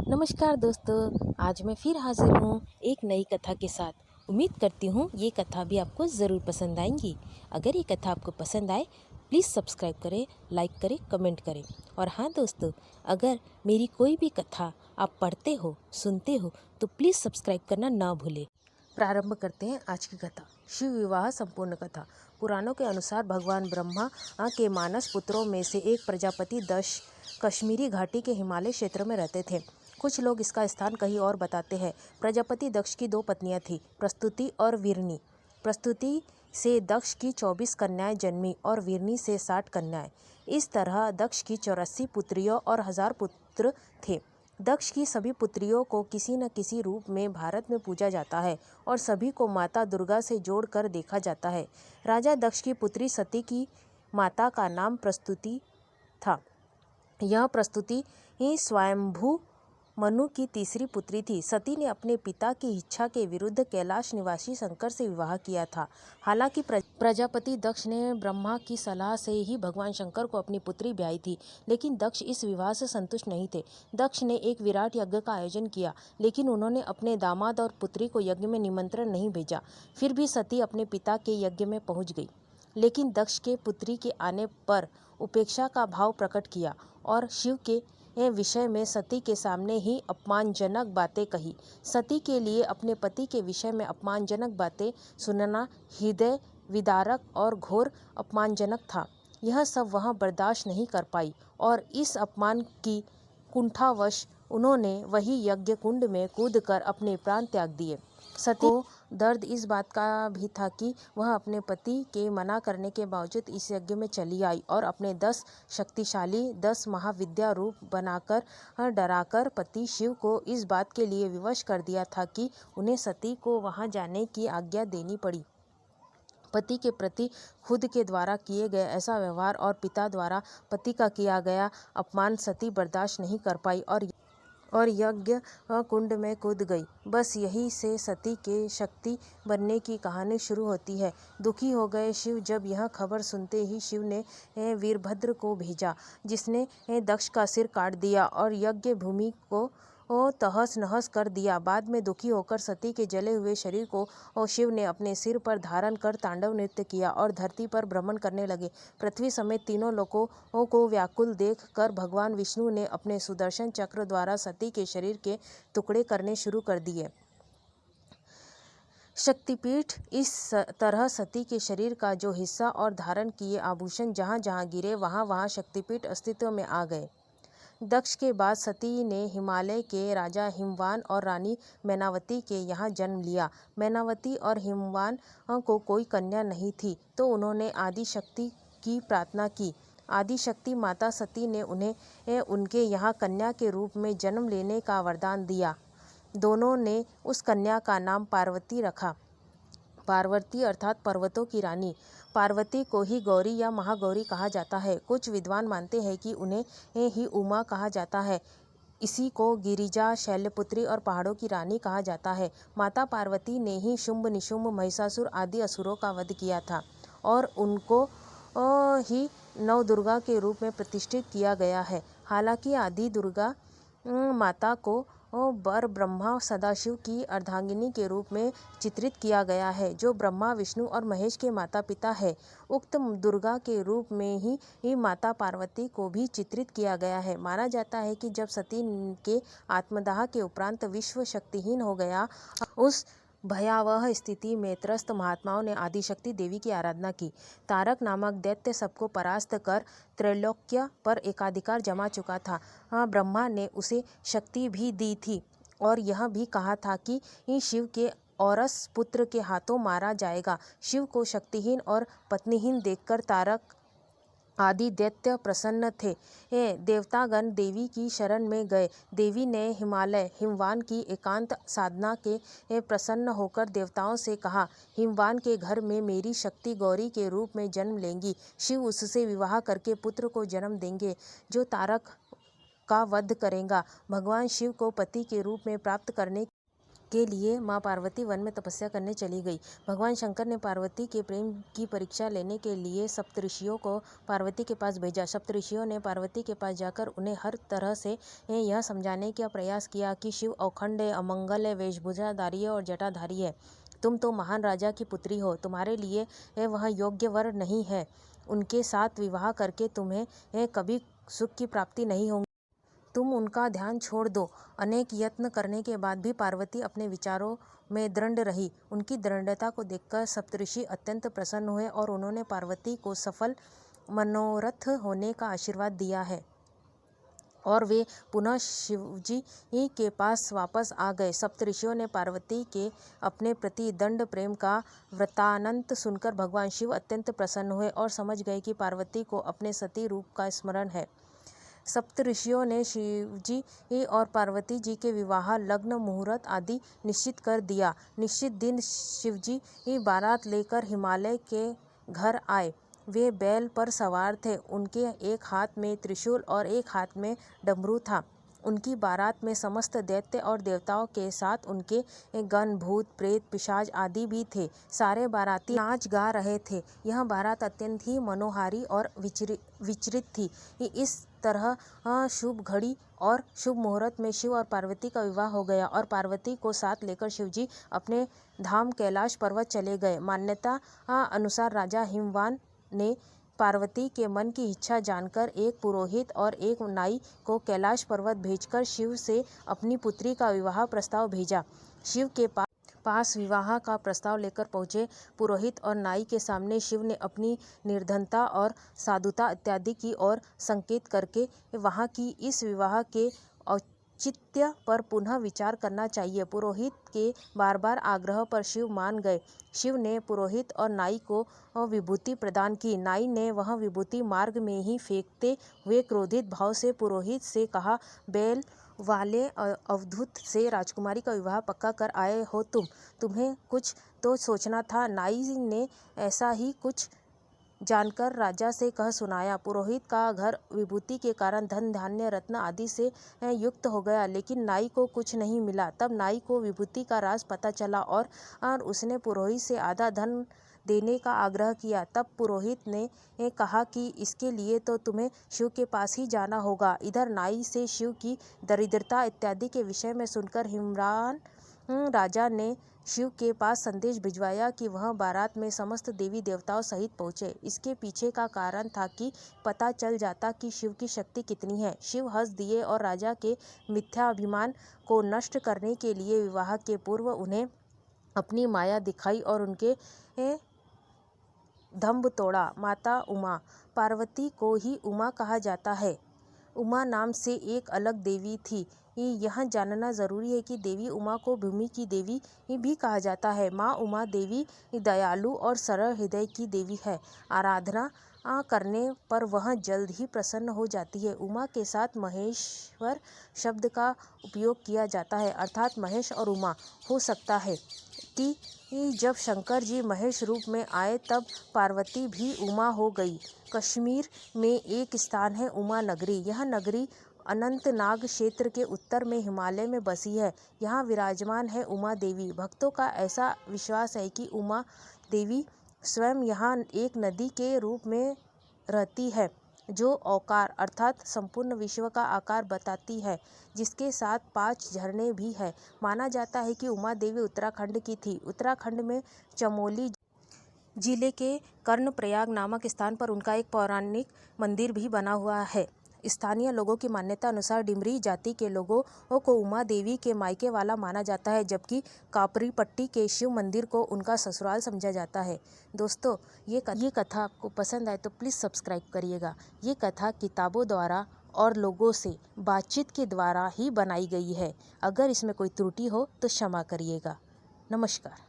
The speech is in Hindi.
नमस्कार दोस्तों, आज मैं फिर हाजिर हूँ एक नई कथा के साथ। उम्मीद करती हूँ ये कथा भी आपको ज़रूर पसंद आएंगी। अगर ये कथा आपको पसंद आए प्लीज़ सब्सक्राइब करें, लाइक करें, कमेंट करें। और हाँ दोस्तों, अगर मेरी कोई भी कथा आप पढ़ते हो, सुनते हो तो प्लीज़ सब्सक्राइब करना ना भूलें। प्रारंभ करते हैं आज की कथा। शिव विवाह संपूर्ण कथा। पुराणों के अनुसार भगवान ब्रह्मा के मानस पुत्रों में से एक प्रजापति दक्ष कश्मीरी घाटी के हिमालय क्षेत्र में रहते थे। कुछ लोग इसका स्थान कहीं और बताते हैं। प्रजापति दक्ष की दो पत्नियां थीं, प्रस्तुति और वीरनी। प्रस्तुति से दक्ष की 24 कन्याएं जन्मी और वीरनी से 60 कन्याएं। इस तरह दक्ष की 84 पुत्रियों और 1000 पुत्र थे। दक्ष की सभी पुत्रियों को किसी न किसी रूप में भारत में पूजा जाता है और सभी को माता दुर्गा से जोड़कर देखा जाता है। राजा दक्ष की पुत्री सती की माता का नाम प्रस्तुति था। यह प्रस्तुति ही स्वयंभू मनु की तीसरी पुत्री थी। सती ने अपने पिता की इच्छा के विरुद्ध कैलाश निवासी शंकर से विवाह किया था। हालांकि प्रजापति दक्ष ने ब्रह्मा की सलाह से ही भगवान शंकर को अपनी पुत्री ब्याही थी, लेकिन दक्ष इस विवाह से संतुष्ट नहीं थे। दक्ष ने एक विराट यज्ञ का आयोजन किया, लेकिन उन्होंने अपने दामाद और पुत्री को यज्ञ में निमंत्रण नहीं भेजा। फिर भी सती अपने पिता के यज्ञ में पहुंच गई, लेकिन दक्ष के पुत्री के आने पर उपेक्षा का भाव प्रकट किया और शिव के विषय में सती के सामने ही अपमानजनक बातें कही। सती के लिए अपने पति के विषय में अपमानजनक बातें सुनना हृदय विदारक और घोर अपमानजनक था। यह सब वह बर्दाश्त नहीं कर पाई और इस अपमान की कुंठावश उन्होंने वही यज्ञ कुंड में कूदकर अपने प्राण त्याग दिए। सती को दर्द इस बात का भी था कि वह अपने पति के मना करने के बावजूद इस यज्ञ में चली आई और अपने 10 शक्तिशाली 10 महाविद्या रूप बनाकर डराकर पति शिव को इस बात के लिए विवश कर दिया था कि उन्हें सती को वहां जाने की आज्ञा देनी पड़ी। पति के प्रति खुद के द्वारा किए गए ऐसा व्यवहार और पिता द्वारा पति का किया गया अपमान सती बर्दाश्त नहीं कर पाई और यज्ञ कुंड में कूद गई। बस यही से सती के शक्ति बनने की कहानी शुरू होती है। दुखी हो गए शिव जब यह खबर सुनते ही शिव ने वीरभद्र को भेजा, जिसने दक्ष का सिर काट दिया और यज्ञ भूमि को तहस नहस कर दिया। बाद में दुखी होकर सती के जले हुए शरीर को शिव ने अपने सिर पर धारण कर तांडव नृत्य किया और धरती पर भ्रमण करने लगे। पृथ्वी समेत तीनों लोकों को व्याकुल देख कर भगवान विष्णु ने अपने सुदर्शन चक्र द्वारा सती के शरीर के टुकड़े करने शुरू कर दिए। शक्तिपीठ इस तरह सती के शरीर का जो हिस्सा और धारण किए आभूषण जहाँ जहाँ गिरे वहाँ वहाँ शक्तिपीठ अस्तित्व में आ गए। दक्ष के बाद सती ने हिमालय के राजा हिमवान और रानी मैनावती के यहाँ जन्म लिया। मैनावती और हिमवान को कोई कन्या नहीं थी, तो उन्होंने आदि शक्ति की प्रार्थना की। आदि शक्ति माता सती ने उन्हें उनके यहाँ कन्या के रूप में जन्म लेने का वरदान दिया। दोनों ने उस कन्या का नाम पार्वती रखा। पार्वती अर्थात पर्वतों की रानी। पार्वती को ही गौरी या महागौरी कहा जाता है। कुछ विद्वान मानते हैं कि उन्हें ही उमा कहा जाता है। इसी को गिरिजा, शैलपुत्री और पहाड़ों की रानी कहा जाता है। माता पार्वती ने ही शुंभ, निशुंभ, महिषासुर आदि असुरों का वध किया था और उनको ही नवदुर्गा के रूप में प्रतिष्ठित किया गया है। हालांकि आदि दुर्गा माता को बर ब्रह्मा सदाशिव की अर्धांगिनी के रूप में चित्रित किया गया है, जो ब्रह्मा, विष्णु और महेश के माता पिता है। उक्त दुर्गा के रूप में ही माता पार्वती को भी चित्रित किया गया है। माना जाता है कि जब सती के आत्मदाह के उपरांत विश्व शक्तिहीन हो गया, उस भयावह स्थिति में त्रस्त महात्माओं ने आदिशक्ति देवी की आराधना की। तारक नामक दैत्य सबको परास्त कर त्रैलोक्य पर एकाधिकार जमा चुका था। ब्रह्मा ने उसे शक्ति भी दी थी और यह भी कहा था कि शिव के औरस पुत्र के हाथों मारा जाएगा। शिव को शक्तिहीन और पत्नीहीन देखकर तारक आदि दैत्य प्रसन्न थे। देवतागण देवी की शरण में गए। देवी ने हिमालय हिमवान की एकांत साधना के प्रसन्न होकर देवताओं से कहा, हिमवान के घर में मेरी शक्ति गौरी के रूप में जन्म लेंगी। शिव उससे विवाह करके पुत्र को जन्म देंगे जो तारक का वध करेगा। भगवान शिव को पति के रूप में प्राप्त करने के लिए माँ पार्वती वन में तपस्या करने चली गई। भगवान शंकर ने पार्वती के प्रेम की परीक्षा लेने के लिए सप्तऋषियों को पार्वती के पास भेजा। सप्तऋषियों ने पार्वती के पास जाकर उन्हें हर तरह से यह समझाने का प्रयास किया कि शिव अखंड है, अमंगल है, वेशभूषाधारी है और जटाधारी है। तुम तो महान राजा की पुत्री हो, तुम्हारे लिए वह योग्य वर नहीं है। उनके साथ विवाह करके तुम्हें कभी सुख की प्राप्ति नहीं होगी। तुम उनका ध्यान छोड़ दो। अनेक यत्न करने के बाद भी पार्वती अपने विचारों में दृढ़ रही। उनकी दृढ़ता को देखकर सप्तऋषि अत्यंत प्रसन्न हुए और उन्होंने पार्वती को सफल मनोरथ होने का आशीर्वाद दिया है और वे पुनः शिवजी के पास वापस आ गए। सप्तऋषियों ने पार्वती के अपने प्रति दृढ़ प्रेम का वृत्तांत सुनकर भगवान शिव अत्यंत प्रसन्न हुए और समझ गए कि पार्वती को अपने सती रूप का स्मरण है। सप्तऋषियों ने शिवजी और पार्वती जी के विवाह, लग्न, मुहूर्त आदि निश्चित कर दिया। निश्चित दिन शिवजी बारात लेकर हिमालय के घर आए। वे बैल पर सवार थे। उनके एक हाथ में त्रिशूल और एक हाथ में डमरू था। उनकी बारात में समस्त दैत्य और देवताओं के साथ उनके गण, भूत, प्रेत, पिशाच आदि भी थे। सारे बाराती नाच गा रहे थे। यह बारात अत्यंत ही मनोहारी और विचरित थी। इस तरह शुभ घड़ी और शुभ मुहूर्त में शिव और पार्वती का विवाह हो गया और पार्वती को साथ लेकर शिवजी अपने धाम कैलाश पर्वत चले गए। मान्यता अनुसार राजा हिमवान ने पार्वती के मन की इच्छा जानकर एक पुरोहित और एक नाई को कैलाश पर्वत भेजकर शिव से अपनी पुत्री का विवाह प्रस्ताव भेजा। शिव के पास विवाह का प्रस्ताव लेकर पहुँचे पुरोहित और नाई के सामने शिव ने अपनी निर्धनता और साधुता इत्यादि की ओर संकेत करके वहाँ की इस विवाह के औचित्य पर पुनः विचार करना चाहिए। पुरोहित के बार बार आग्रह पर शिव मान गए। शिव ने पुरोहित और नाई को विभूति प्रदान की। नाई ने वह विभूति मार्ग में ही फेंकते हुए क्रोधित भाव से पुरोहित से कहा, बैल वाले अवधूत से राजकुमारी का विवाह पक्का कर आए हो तुम्हें कुछ तो सोचना था। नाई ने ऐसा ही कुछ जानकर राजा से कह सुनाया। पुरोहित का घर विभूति के कारण धन, धान्य, रत्न आदि से युक्त हो गया, लेकिन नाई को कुछ नहीं मिला। तब नाई को विभूति का राज पता चला और उसने पुरोहित से आधा धन देने का आग्रह किया। तब पुरोहित ने कहा कि इसके लिए तो तुम्हें शिव के पास ही जाना होगा। इधर नाई से शिव की दरिद्रता इत्यादि के विषय में सुनकर हिमवान राजा ने शिव के पास संदेश भिजवाया कि वह बारात में समस्त देवी देवताओं सहित पहुँचे। इसके पीछे का कारण था कि पता चल जाता कि शिव की शक्ति कितनी है। शिव हंस दिए और राजा के मिथ्याभिमान को नष्ट करने के लिए विवाह के पूर्व उन्हें अपनी माया दिखाई और उनके दंभ तोड़ा। माता उमा, पार्वती को ही उमा कहा जाता है। उमा नाम से एक अलग देवी थी। यह जानना जरूरी है कि देवी उमा को भूमि की देवी भी कहा जाता है। माँ उमा देवी दयालु और सरल हृदय की देवी है। आराधना करने पर वह जल्द ही प्रसन्न हो जाती है। उमा के साथ महेश्वर शब्द का उपयोग किया जाता है, अर्थात महेश और उमा हो सकता है कि जब शंकर जी महेश रूप में आए तब पार्वती भी उमा हो गई। कश्मीर में एक स्थान है उमा नगरी। यह नगरी अनंतनाग क्षेत्र के उत्तर में हिमालय में बसी है। यहाँ विराजमान है उमा देवी। भक्तों का ऐसा विश्वास है कि उमा देवी स्वयं यहाँ एक नदी के रूप में रहती है, जो औकार अर्थात संपूर्ण विश्व का आकार बताती है, जिसके साथ 5 झरने भी है। माना जाता है कि उमा देवी उत्तराखंड की थी। उत्तराखंड में चमोली जिले के कर्णप्रयाग नामक स्थान पर उनका एक पौराणिक मंदिर भी बना हुआ है। स्थानीय लोगों की मान्यता अनुसार डिमरी जाति के लोगों को उमा देवी के मायके वाला माना जाता है, जबकि कापरीपट्टी के शिव मंदिर को उनका ससुराल समझा जाता है। दोस्तों, ये कथा आपको पसंद आए तो प्लीज़ सब्सक्राइब करिएगा। ये कथा किताबों द्वारा और लोगों से बातचीत के द्वारा ही बनाई गई है। अगर इसमें कोई त्रुटि हो तो क्षमा करिएगा। नमस्कार।